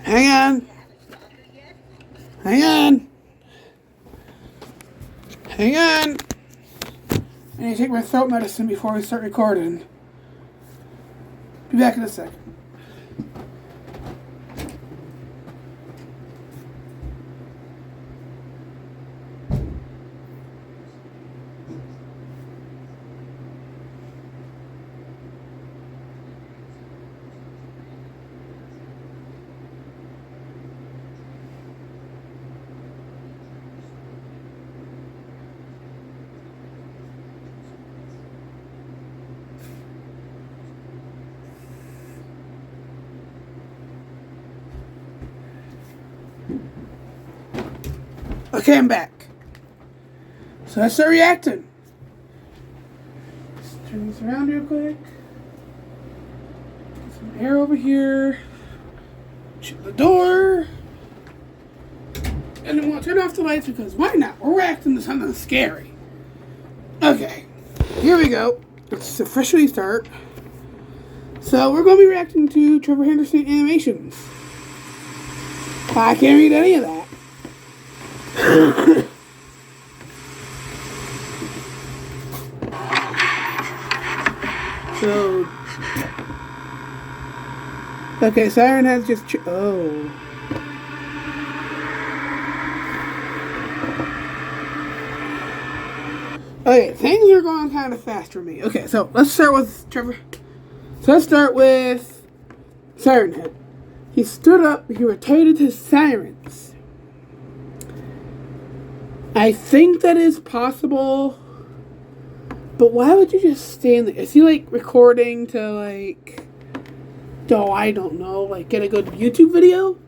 Hang on. Hang on. Hang on. I need to take my throat medicine before we start recording. Be back in a second. Okay, I'm back. So let's start reacting. Let's turn this around real quick. Get some air over here. Shut the door. And then we'll turn off the lights because why not? We're reacting to something scary. Okay, here we go. Let's officially start. So we're going to be reacting to Trevor Henderson animations. I can't read any of that. So, okay, Siren has just oh. Okay, things are going kind of fast for me. Okay, so let's start with Trevor. So let's start with Siren Head. He stood up, he rotated his sirens. I think that is possible, but why would you just stand there? Is he like recording to like, I don't know, like get a good YouTube video?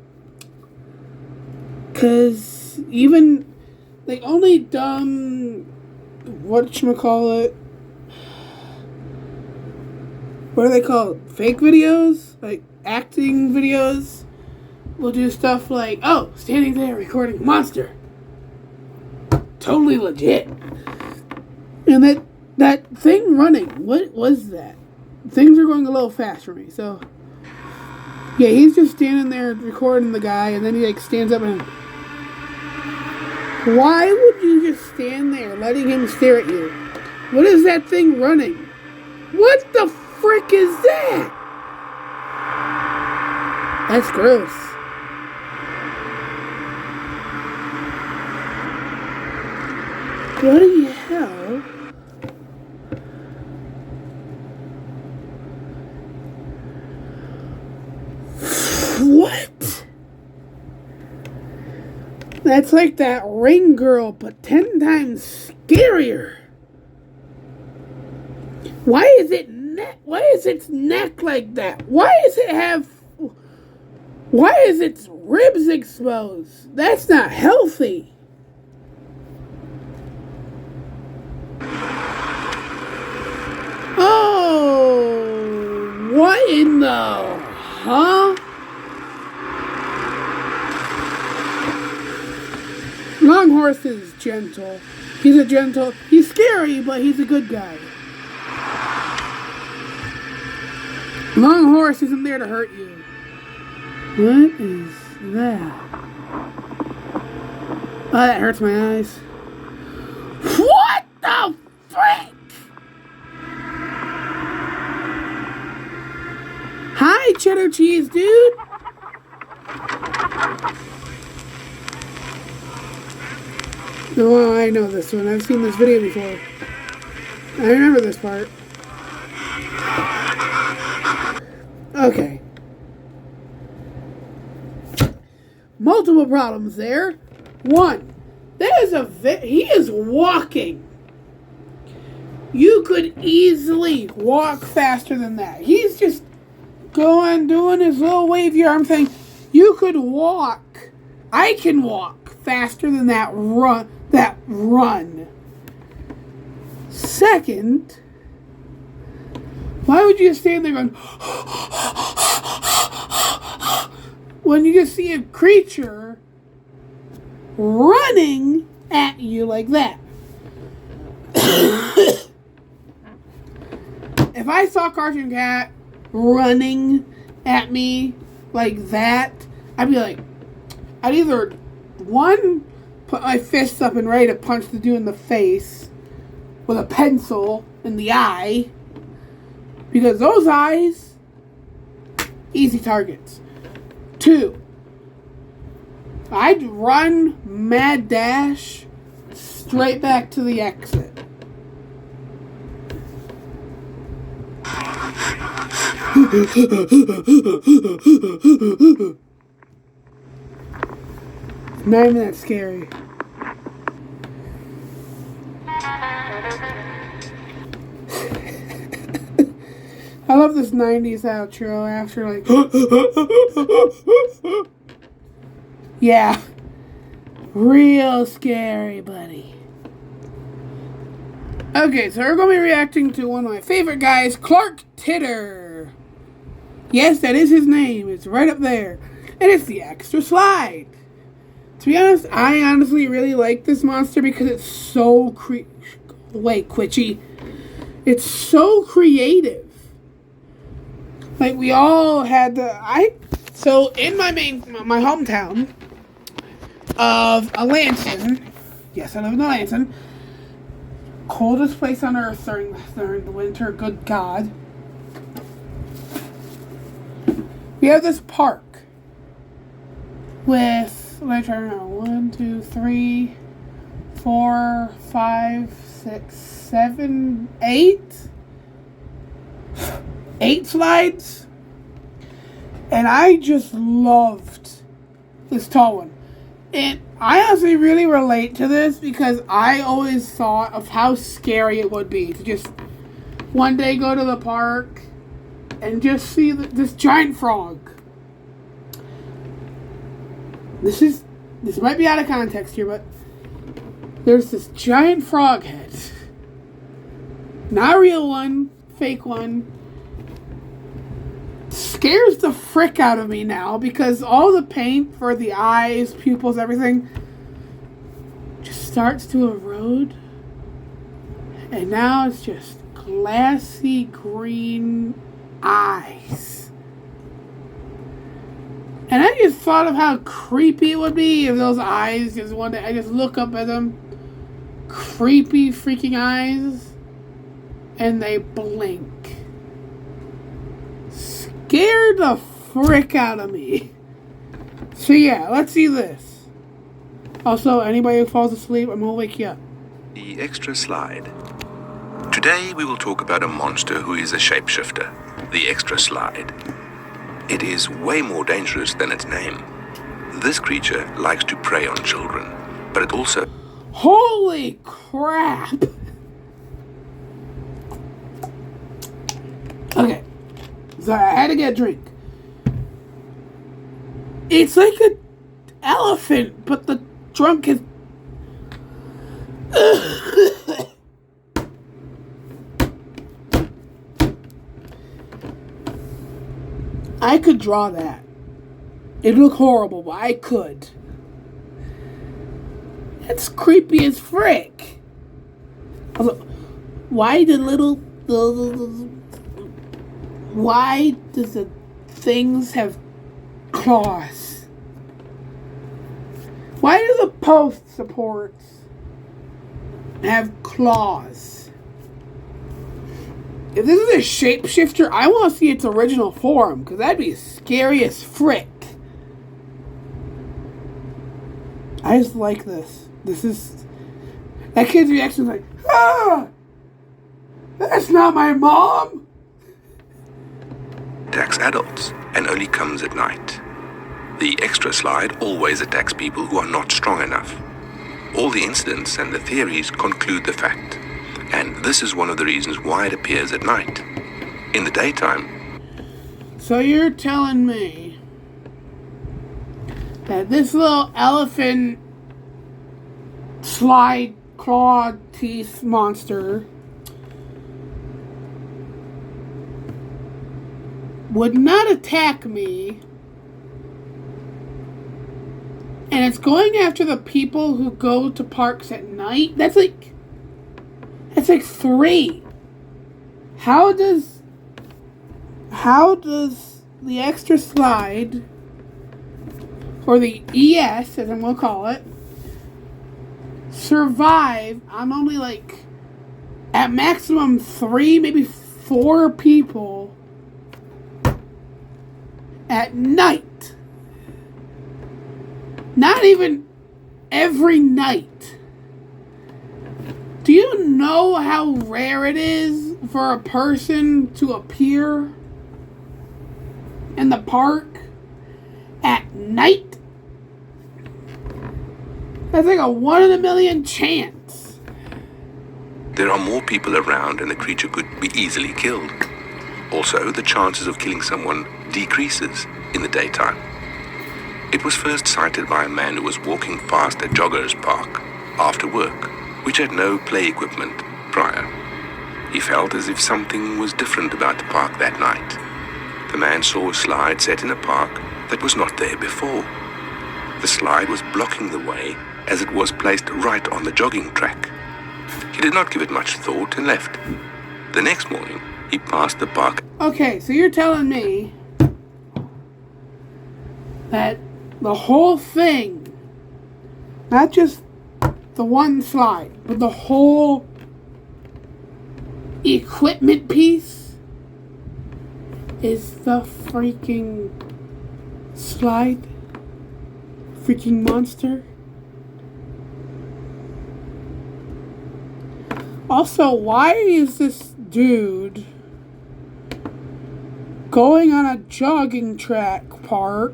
Cause even like only dumb, whatchamacallit, what are they called? Fake videos? Like acting videos will do stuff like, oh, standing there recording a monster. Totally legit. And that thing running, what was that? Things are going a little fast for me. So yeah, he's just standing there recording the guy, and then he like stands up and why would you just stand there letting him stare at you? What is that thing running? What the frick is that? That's gross. What the hell? What? That's like that Ring Girl, but 10 times scarier. Why is its neck like that? Why is its ribs exposed? That's not healthy. Oh, what in the, huh? Longhorse is gentle. He's scary, but he's a good guy. Longhorse isn't there to hurt you. What is that? Oh, that hurts my eyes. What the frick? Hi, cheddar cheese, dude. Oh, I know this one. I've seen this video before. I remember this part. Okay. Multiple problems there. One, he is walking. You could easily walk faster than that. He's just doing his little wavy arm thing. You could walk. I can walk faster than that run. Second, why would you stand there going when you just see a creature running at you like that? If I saw Cartoon Cat running at me like that, I'd be like, I'd either, one, put my fists up and ready to punch the dude in the face with a pencil in the eye, because those eyes, easy targets. 2, I'd run mad dash straight back to the exit. Not even that scary. I love this 90s outro after like yeah. Real scary, buddy. Okay, so we're going to be reacting to one of my favorite guys, Clark Titter. Yes, that is his name. It's right up there. And it's the Extra Slide. To be honest, I honestly really like this monster because it's so Quitchy. It's so creative. Like, we all had so in my hometown of Atlanta, yes, I live in Atlanta, coldest place on earth during the winter, good God. We have this park with, let me try to remember, 1, 2, 3, 4, 5, 6, 7, 8. 8 slides. And I just loved this tall one. And I honestly really relate to this because I always thought of how scary it would be to just one day go to the park and just see this giant frog. This might be out of context here, but there's this giant frog head. Not a real one, fake one. Scares the frick out of me now because all the paint for the eyes, pupils, everything just starts to erode. And now it's just glassy green eyes. And I just thought of how creepy it would be if those eyes just one day I just look up at them. Creepy freaking eyes. And they blink. Scared the frick out of me. So yeah, let's see this. Also, anybody who falls asleep, I'm gonna wake you up. The Extra Slide. Today we will talk about a monster who is a shapeshifter, the Extra Slide. It is way more dangerous than its name. This creature likes to prey on children, but it also... Holy crap! Okay. Sorry, I had to get a drink. It's like an elephant, but the trunk is... I could draw that. It'd look horrible, but I could. That's creepy as frick. Also, why the little... Why does the things have claws? Why do the post supports have claws? If this is a shapeshifter, I want to see its original form, because that'd be scary as frick. I just like this. This is... That kid's reaction is like, ah! That's not my mom! attacks adults and only comes at night. The Extra Slide always attacks people who are not strong enough. All the incidents and the theories conclude the fact, and this is one of the reasons why it appears at night. In the daytime... So you're telling me that this little elephant slide claw teeth monster would not attack me, and it's going after the people who go to parks at night? That's like 3. How does the Extra Slide or the ES, as I'm going to call it, survive on only like at maximum 3, maybe 4 people at night. Not even every night. Do you know how rare it is for a person to appear in the park at night? That's like a 1 in a million chance. There are more people around and the creature could be easily killed. Also, the chances of killing someone decreases in the daytime. It was first sighted by a man who was walking past a jogger's park after work, which had no play equipment prior. He felt as if something was different about the park that night. The man saw a slide set in a park that was not there before. The slide was blocking the way as it was placed right on the jogging track. He did not give it much thought and left. The next morning, he passed the park. Okay, so you're telling me that the whole thing, not just the one slide, but the whole equipment piece is the freaking slide? Freaking monster? Also, why is this dude going on a jogging track park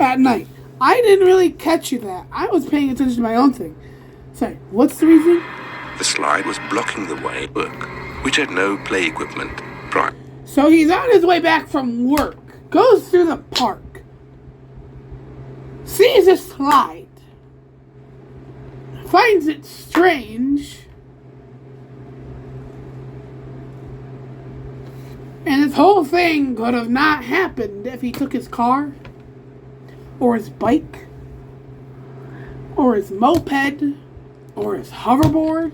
at night? I didn't really catch you that. I was paying attention to my own thing. Sorry, what's the reason? The slide was blocking the way work, which had no play equipment prior. So he's on his way back from work, goes through the park, sees a slide, finds it strange, and this whole thing could have not happened if he took his car, or his bike, or his moped, or his hoverboard,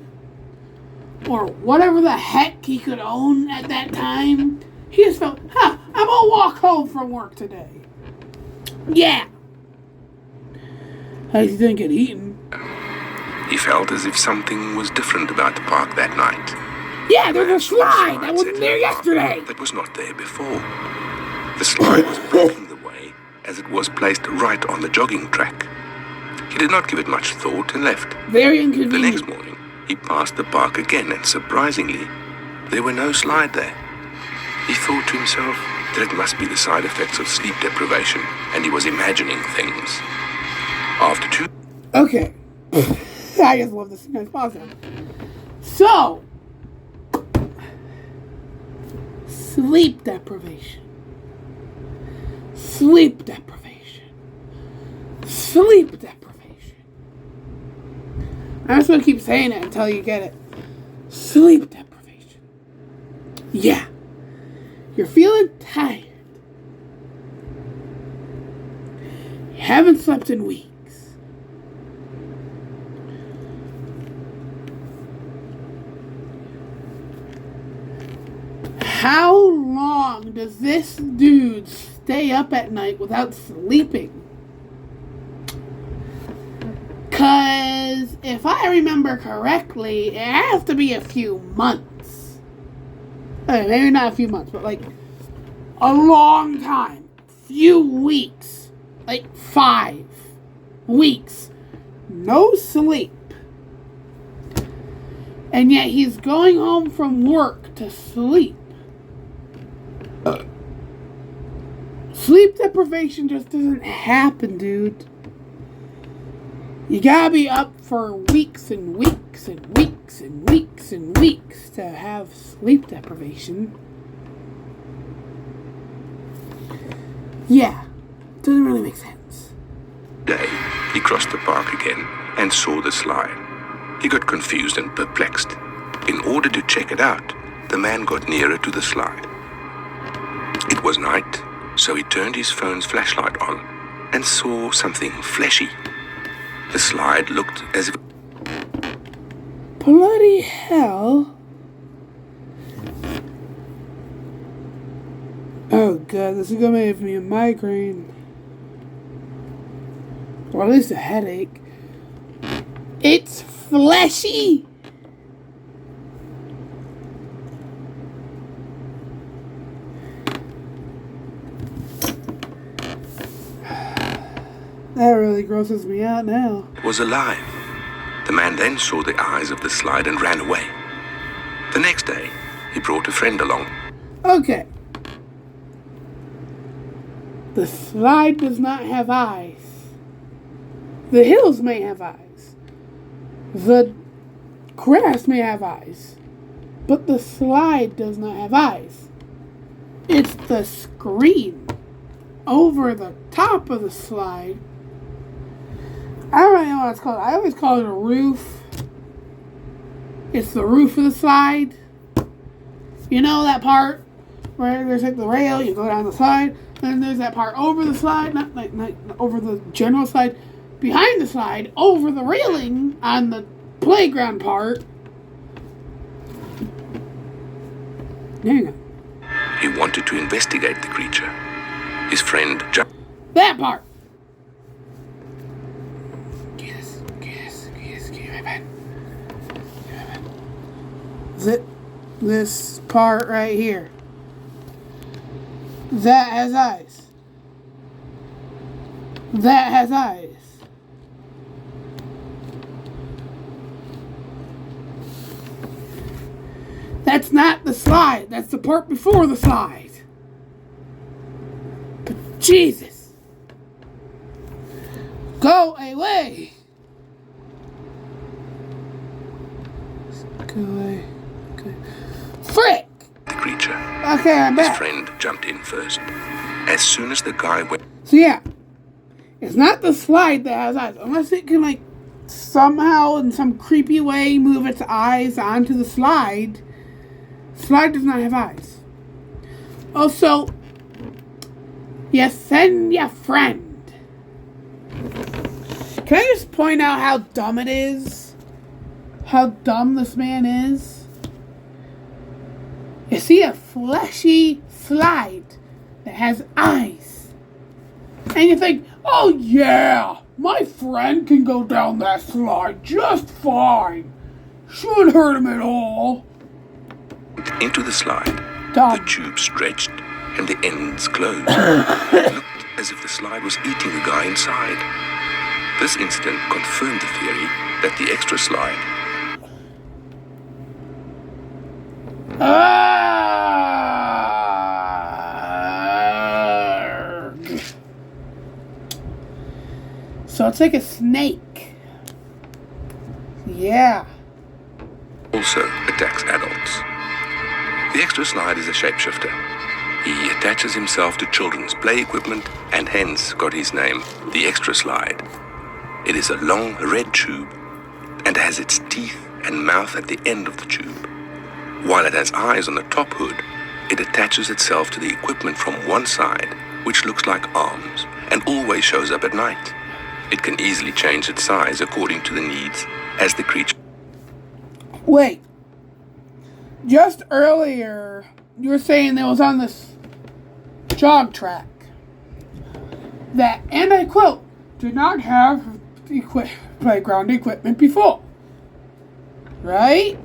or whatever the heck he could own at that time. He just felt, I'm gonna walk home from work today. Yeah. At least he didn't get eaten. He felt as if something was different about the park that night. Yeah, there's a slide that wasn't there yesterday. That was not there before. The slide was blocking the way as it was placed right on the jogging track. He did not give it much thought and left. Very inconvenient. The next morning, he passed the park again, and surprisingly, there were no slide there. He thought to himself that it must be the side effects of sleep deprivation, and he was imagining things. After 2... Okay. I just love this guy's positive. So, sleep deprivation. Sleep deprivation. Sleep deprivation. I'm just gonna keep saying it until you get it. Sleep deprivation. Yeah. You're feeling tired. You haven't slept in weeks. How long does this dude stay up at night without sleeping? Because if I remember correctly, it has to be a few months. Okay, maybe not a few months, but like a long time. Few weeks. Like 5 weeks. No sleep. And yet he's going home from work to sleep. Sleep deprivation just doesn't happen, dude. You gotta be up for weeks and weeks and weeks and weeks and weeks to have sleep deprivation. Yeah, doesn't really make sense. Day, he crossed the park again and saw the slide. He got confused and perplexed. In order to check it out, the man got nearer to the slide. It was night, so he turned his phone's flashlight on and saw something fleshy. The slide looked as if... Bloody hell. Oh god, this is gonna give me a migraine. Or at least a headache. It's fleshy. That really grosses me out now. Was alive. The man then saw the eyes of the slide and ran away. The next day, he brought a friend along. Okay. The slide does not have eyes. The hills may have eyes. The grass may have eyes. But the slide does not have eyes. It's the screen over the top of the slide. I don't really know what it's called. I always call it a roof. It's the roof of the slide. You know that part where there's like the rail, you go down the slide, and there's that part over the slide, not over the general slide, behind the slide, over the railing on the playground part. There you go. He wanted to investigate the creature. His friend jumped. That part. Give me my pen. Is it this part right here? That has eyes. That has eyes. That's not the slide. That's the part before the slide. But Jesus. Go away. Go away. Okay. Frick! The creature. Okay, I'm His back. friend jumped in first. As soon as the guy went... So yeah. It's not the slide that has eyes. Unless it can like somehow in some creepy way move its eyes onto the slide. Slide does not have eyes. Also, you send your friend. Can I just point out how dumb it is? How dumb this man is? You see a fleshy slide that has eyes. And you think, oh yeah, my friend can go down that slide just fine. Shouldn't hurt him at all. Into the slide. Dumb. The tube stretched and the ends closed. It looked as if the slide was eating the guy inside. This incident confirmed the theory that the extra slide So it's like a snake. Yeah. also attacks adults. The extra slide is a shapeshifter. He attaches himself to children's play equipment and hence got his name, the extra slide. It is a long red tube and has its teeth and mouth at the end of the tube. While it has eyes on the top hood, it attaches itself to the equipment from one side, which looks like arms, and always shows up at night. It can easily change its size according to the needs as the creature... Wait. Just earlier, you were saying that was on this jog track that, and I quote, did not have playground equipment before. Right?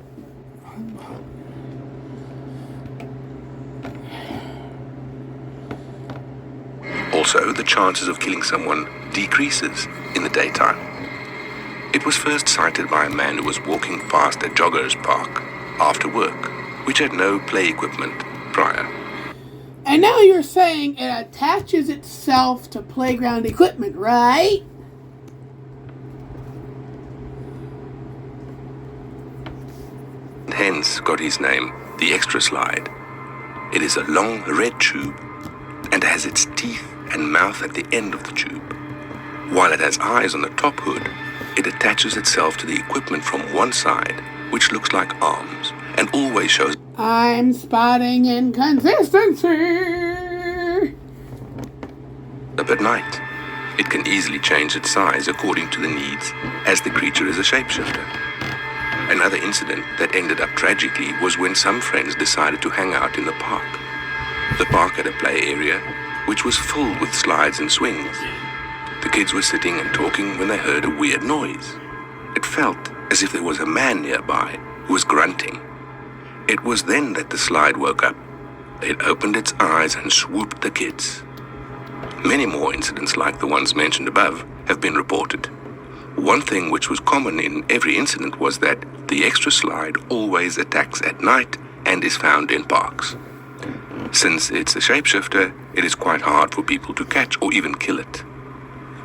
Also, the chances of killing someone decreases in the daytime. It was first sighted by a man who was walking past a jogger's park after work, which had no play equipment prior. And now you're saying it attaches itself to playground equipment, right? Hence got his name, the extra slide. It is a long red tube and has its teeth and mouth at the end of the tube. While it has eyes on the top hood, it attaches itself to the equipment from one side, which looks like arms, and always shows I'm spotting inconsistency. up at night. It can easily change its size according to the needs, as the creature is a shapeshifter. Another incident that ended up tragically was when some friends decided to hang out in the park. The park had a play area, which was filled with slides and swings. The kids were sitting and talking when they heard a weird noise. It felt as if there was a man nearby who was grunting. It was then that the slide woke up. It opened its eyes and swooped the kids. Many more incidents like the ones mentioned above have been reported. One thing which was common in every incident was that the extra slide always attacks at night and is found in parks. Since it's a shapeshifter, it is quite hard for people to catch or even kill it.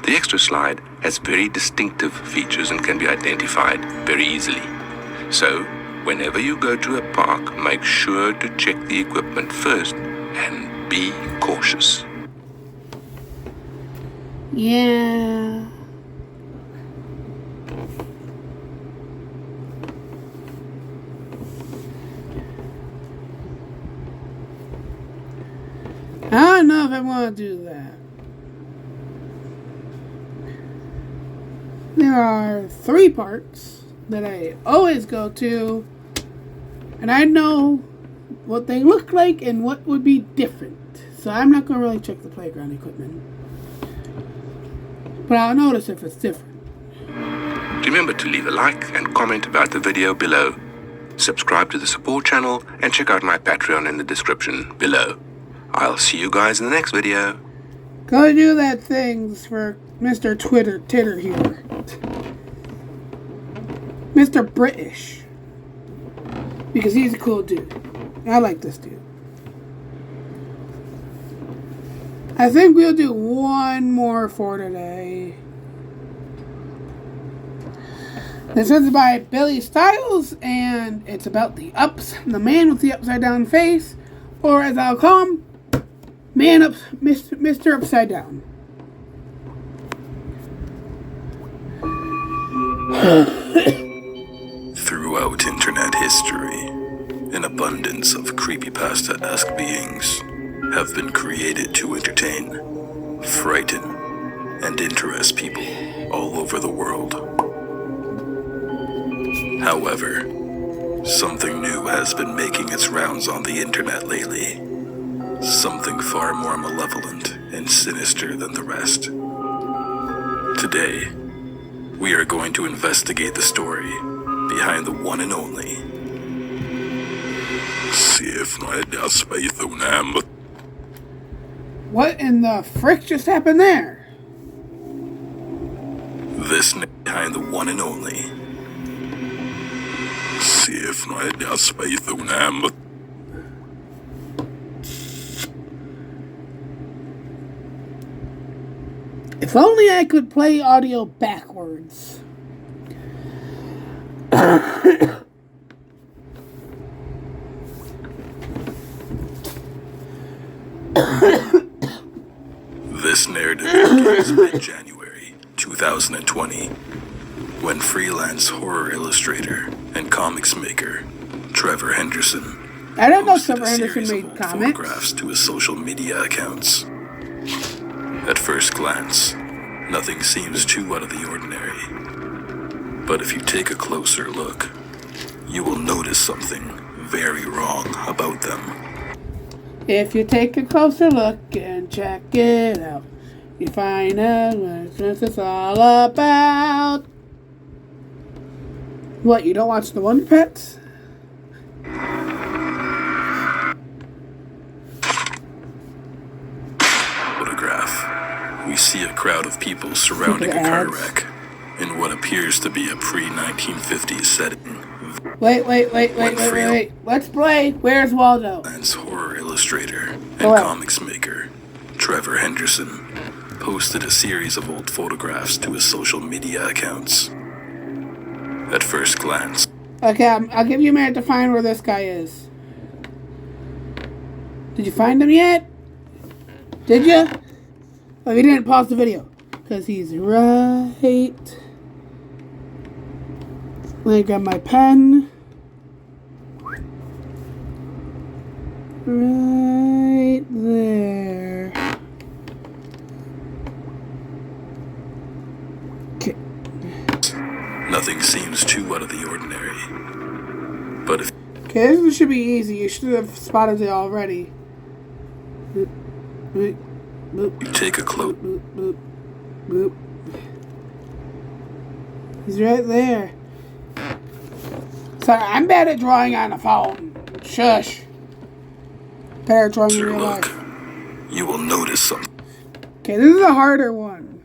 The extra slide has very distinctive features and can be identified very easily. So, whenever you go to a park, make sure to check the equipment first and be cautious. Yeah. I don't know if I want to do that. There are 3 parks that I always go to, and I know what they look like and what would be different. So I'm not going to really check the playground equipment. But I'll notice if it's different. Remember to leave a like and comment about the video below. Subscribe to the support channel and check out my Patreon in the description below. I'll see you guys in the next video. Go do that thing for Mr. Titter here. Mr. British. Because he's a cool dude. I like this dude. I think we'll do one more for today. This is by Billy Styles, and it's about the man with the upside down face, or as I'll call him, Mr. Upside Down. Throughout internet history, an abundance of creepypasta-esque beings have been created to entertain, frighten, and interest people all over the world. However, something new has been making its rounds on the internet lately. Something far more malevolent and sinister than the rest. Today, we are going to investigate the story behind the one and only. What in the frick just happened there? This behind the one and only. If only I could play audio backwards. This narrative begins mid-January 2020, when freelance horror illustrator and comics maker Trevor Henderson I don't know if posted Trevor a Henderson series of made old comics. photographs to his social media accounts. At first glance, nothing seems too out of the ordinary. But if you take a closer look, you will notice something very wrong about them. If you take a closer look and check it out, you find out what it's all about. What, you don't watch the Wonder Pets? Photograph. We see a crowd of people surrounding a car wreck in what appears to be a pre-1950s setting. Wait. Let's play Where's Waldo? Freelance horror illustrator and comics maker Trevor Henderson posted a series of old photographs to his social media accounts. At first glance, Okay, I'll give you a minute to find where this guy is. Did you find him yet? Did you? Oh, you didn't pause the video. Because he's right... Let me grab my pen. Right there. Okay. nothing seems too out of the ordinary. But if Okay, this should be easy. You should have spotted it already. Boop, boop, you take a close... boop, boop, Boop. He's right there. Sorry, I'm bad at drawing on a phone. Shush. Better at drawing in real Look, life. you will notice something. Okay, this is a harder one.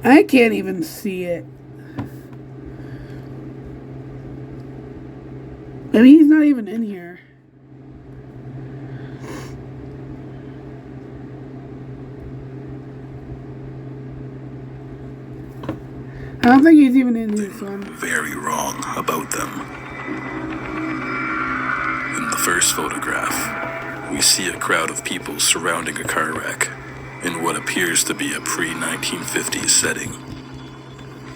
I can't even see it. Maybe he's not even in here. I don't think he's even in this one. Very wrong about them. In the first photograph, we see a crowd of people surrounding a car wreck in what appears to be a pre-1950s setting.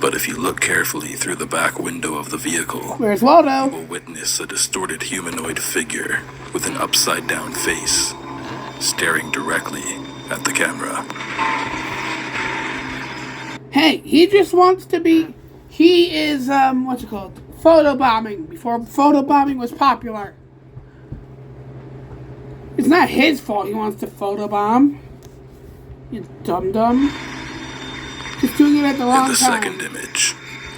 But if you look carefully through the back window of the vehicle, Where's Waldo? you will witness a distorted humanoid figure with an upside-down face, staring directly at the camera. Hey, he just wants to be... He is, what's it called? Photobombing. Before photobombing was popular. It's not his fault he wants to photobomb. You dum-dum. Just doing it at the wrong time. In the second image,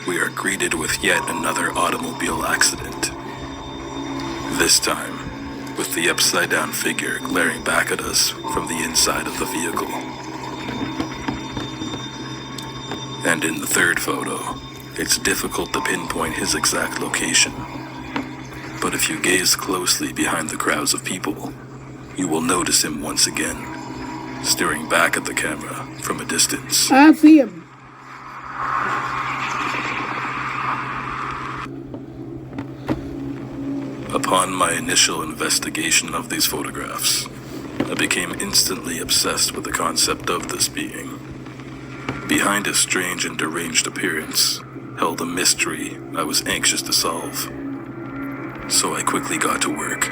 we are greeted with yet another automobile accident. This time, with the upside-down figure glaring back at us from the inside of the vehicle. And in the third photo, it's difficult to pinpoint his exact location. But if you gaze closely behind the crowds of people, you will notice him once again, staring back at the camera from a distance. I see him. Upon my initial investigation of these photographs, I became instantly obsessed with the concept of this being. Behind his strange and deranged appearance held a mystery I was anxious to solve. So I quickly got to work.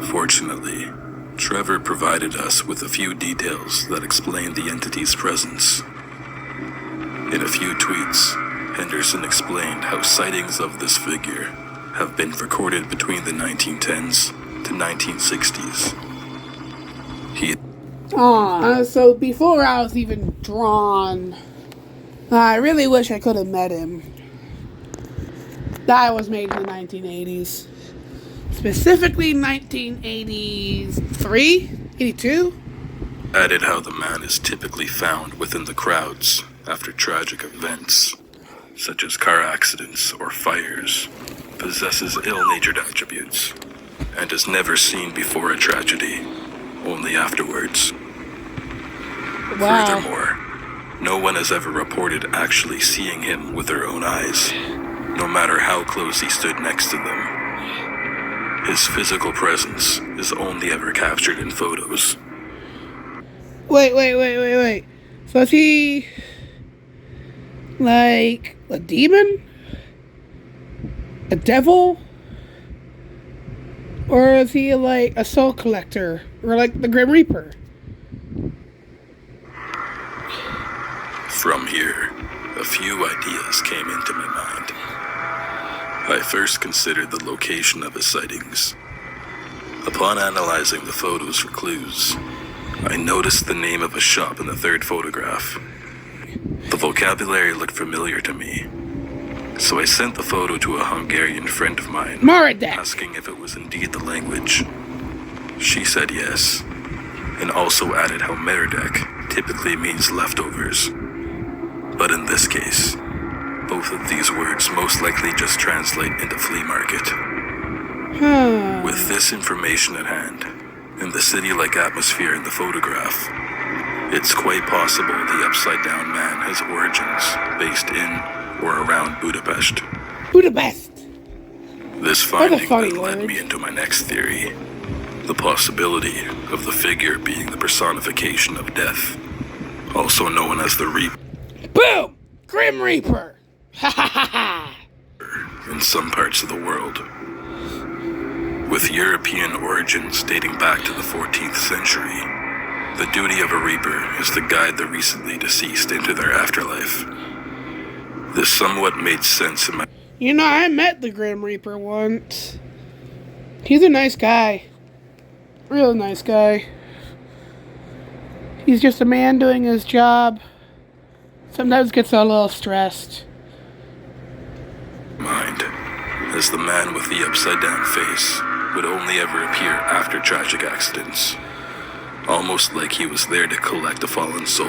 Fortunately, Trevor provided us with a few details that explained the entity's presence. In a few tweets, Henderson explained how sightings of this figure have been recorded between the 1910s to 1960s. So before I was even drawn, I really wish I could have met him. That was made in the 1980s. Specifically 1983? 82? Added how the man is typically found within the crowds after tragic events, such as car accidents or fires, possesses ill-natured attributes, and is never seen before a tragedy, only afterwards. Wow. Furthermore, no one has ever reported actually seeing him with their own eyes, no matter how close he stood next to them. His physical presence is only ever captured in photos. Wait. So is he like a demon? A devil? Or is he like a soul collector? Or like the Grim Reaper? From here, a few ideas came into my mind. I first considered the location of his sightings. Upon analyzing the photos for clues, I noticed the name of a shop in the third photograph. The vocabulary looked familiar to me, so I sent the photo to a Hungarian friend of mine, Maradek. asking if it was indeed the language. She said yes, and also added how Meredek typically means leftovers. But in this case, both of these words most likely just translate into flea market. With this information at hand, and the city-like atmosphere in the photograph, it's quite possible the upside-down man has origins based in or around Budapest. Budapest. This finding funny then led word. me into my next theory, the possibility of the figure being the personification of death, also known as the Reaper. Boom! Grim Reaper. Ha ha ha ha. In some parts of the world. With European origins dating back to the 14th century, The duty of a Reaper is to guide the recently deceased into their afterlife. This somewhat made sense in my... You know, I met the Grim Reaper once. He's a nice guy. Real nice guy. He's just a man doing his job. Sometimes gets a little stressed. mind, as the man with the upside-down face would only ever appear after tragic accidents. Almost like he was there to collect a fallen soul.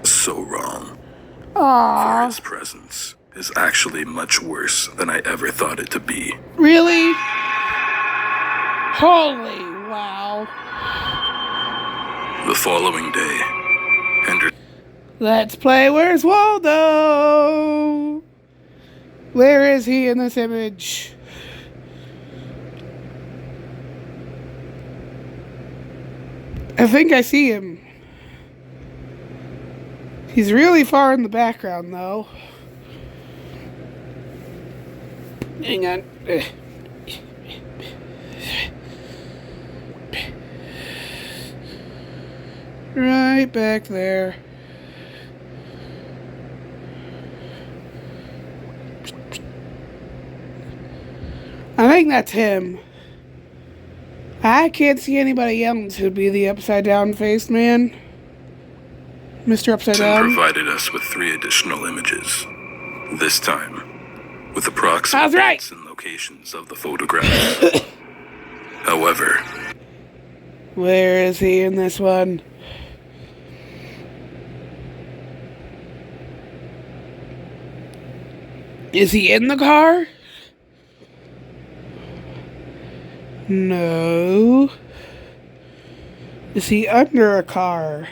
So wrong. Aww. For his presence is actually much worse than I ever thought it to be. Really? Holy wow. The following day, Henderson... Let's play Where's Waldo? Where is he in this image? I think I see him. He's really far in the background, though. Hang on. Right back there. I think that's him. I can't see anybody else who'd be the upside-down faced man. Mr. Upside Down provided us with 3 additional images. This time, with approximate That's right. dates and locations of the photographs. However, where is he in this one? Is he in the car? No. Is he under a car?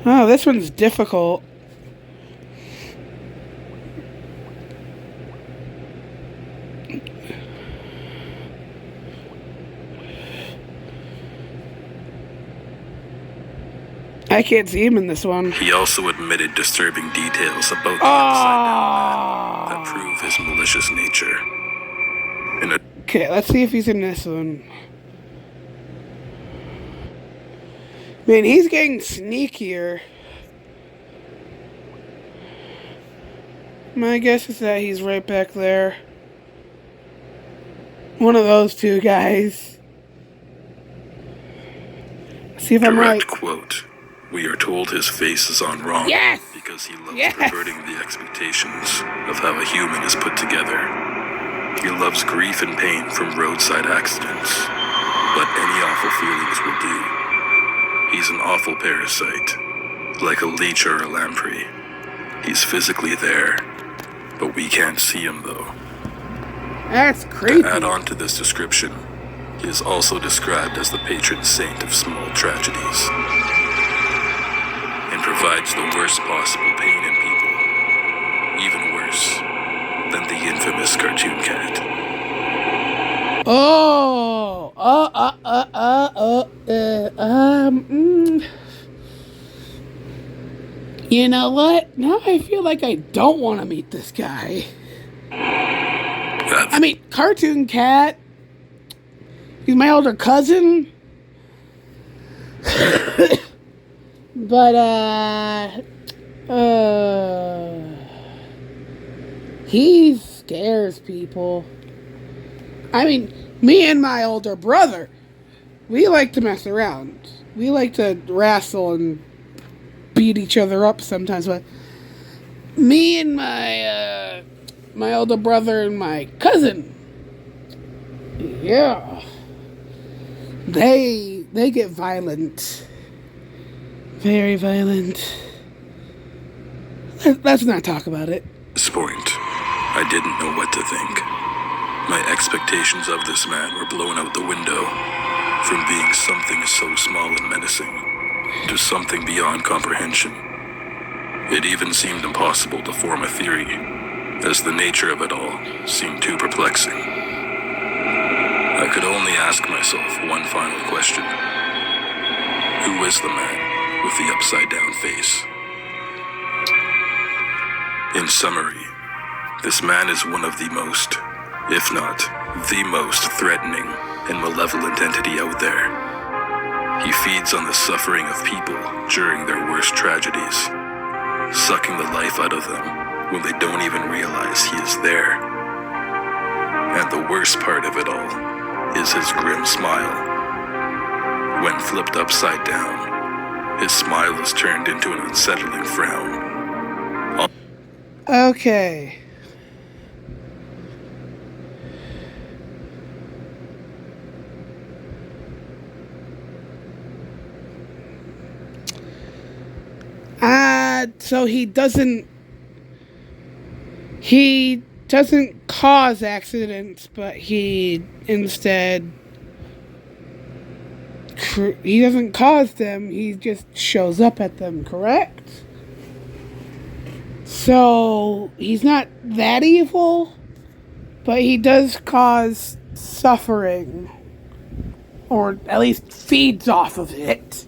Oh, this one's difficult. I can't see him in this one. he also admitted disturbing details about the upside-down man that prove his malicious nature. Okay, let's see if he's in this one. Man, he's getting sneakier. My guess is that he's right back there. One of those two guys. See if I'm right. Direct quote. We are told his face is on wrong Yes! because he loves Yes! perverting the expectations of how a human is put together. He loves grief and pain from roadside accidents, but any awful feelings will do. He's an awful parasite, like a leech or a lamprey. He's physically there, but we can't see him though. That's creepy. To add on to this description, he is also described as the patron saint of small tragedies, and provides the worst possible pain in people, even worse than the infamous cartoon cat. You know what? Now I feel like I don't want to meet this guy. I mean, cartoon cat. He's my older cousin. But, he scares people. I mean, me and my older brother, we like to mess around. We like to wrestle and beat each other up sometimes, but me and my older brother and my cousin, yeah, they get violent. Very violent. Let's not talk about it. At this point, I didn't know what to think. My expectations of this man were blown out the window, from being something so small and menacing to something beyond comprehension. It even seemed impossible to form a theory, as the nature of it all seemed too perplexing. I could only ask myself one final question. Who is the man with the upside-down face. In summary, this man is one of the most, if not the most threatening and malevolent entity out there. He feeds on the suffering of people during their worst tragedies, sucking the life out of them when they don't even realize he is there. And the worst part of it all is his grim smile. When flipped upside down, his smile is turned into an unsettling frown. Okay. So he doesn't cause accidents, but he instead he doesn't cause them, he just shows up at them, correct? So he's not that evil, but he does cause suffering, or at least feeds off of it.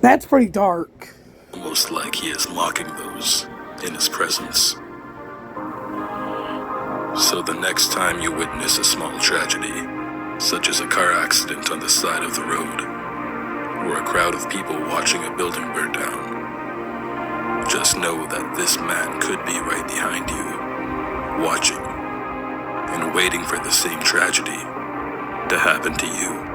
That's pretty dark. Almost like he is mocking those in his presence. So the next time you witness a small tragedy, such as a car accident on the side of the road, or a crowd of people watching a building burn down, just know that this man could be right behind you, watching, and waiting for the same tragedy to happen to you.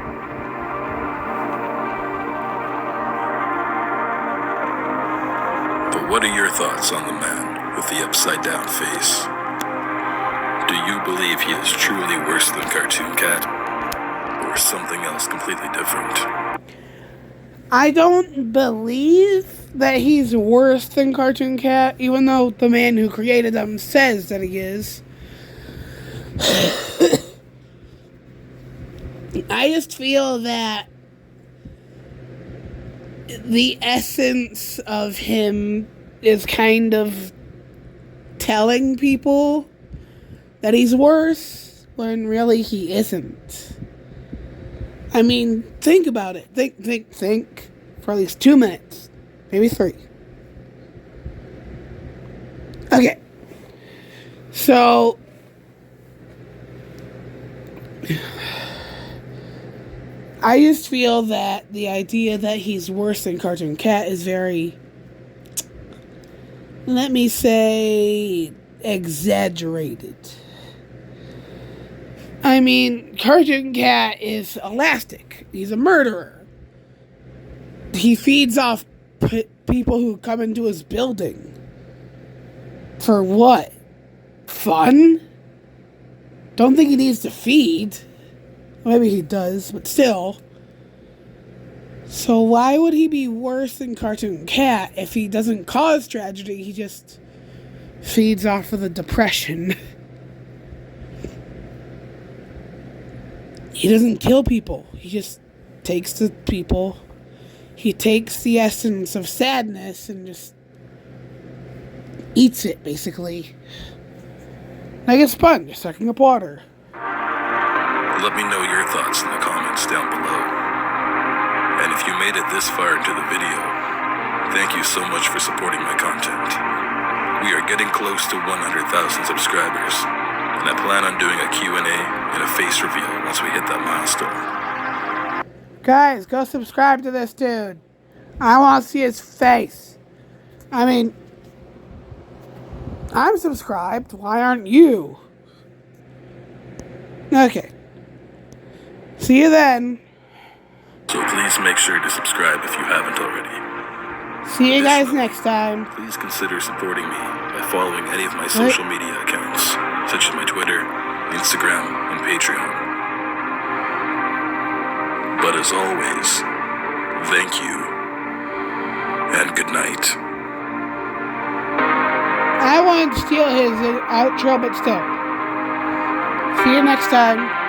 But what are your thoughts on the man with the upside-down face? Do you believe he is truly worse than Cartoon Cat? Or something else completely different? I don't believe that he's worse than Cartoon Cat, even though the man who created them says that he is. I just feel that the essence of him is kind of telling people that he's worse when really he isn't. I mean, think about it. Think for at least 2 minutes. Maybe 3. Okay. So I just feel that the idea that he's worse than Cartoon Cat is very, let me say, exaggerated. I mean, Cartoon Cat is elastic. He's a murderer. He feeds off people who come into his building. For what? Fun? Don't think he needs to feed. Maybe he does, but still. So why would he be worse than Cartoon Cat if he doesn't cause tragedy? He just feeds off of the depression. He doesn't kill people. He just takes the people. He takes the essence of sadness and just eats it, basically. Like a sponge sucking up water. Let me know your thoughts in the comments down below. And if you made it this far into the video, thank you so much for supporting my content. We are getting close to 100,000 subscribers, and I plan on doing a Q&A and a face reveal once we hit that milestone. Guys, go subscribe to this dude. I want to see his face. I mean, I'm subscribed. Why aren't you? Okay. See you then. So please make sure to subscribe if you haven't already. See you guys next time. Please consider supporting me by following any of my social media accounts, such as my Twitter, Instagram, and Patreon. But as always, thank you, and good night. I wanted to steal his outro, but still. See you next time.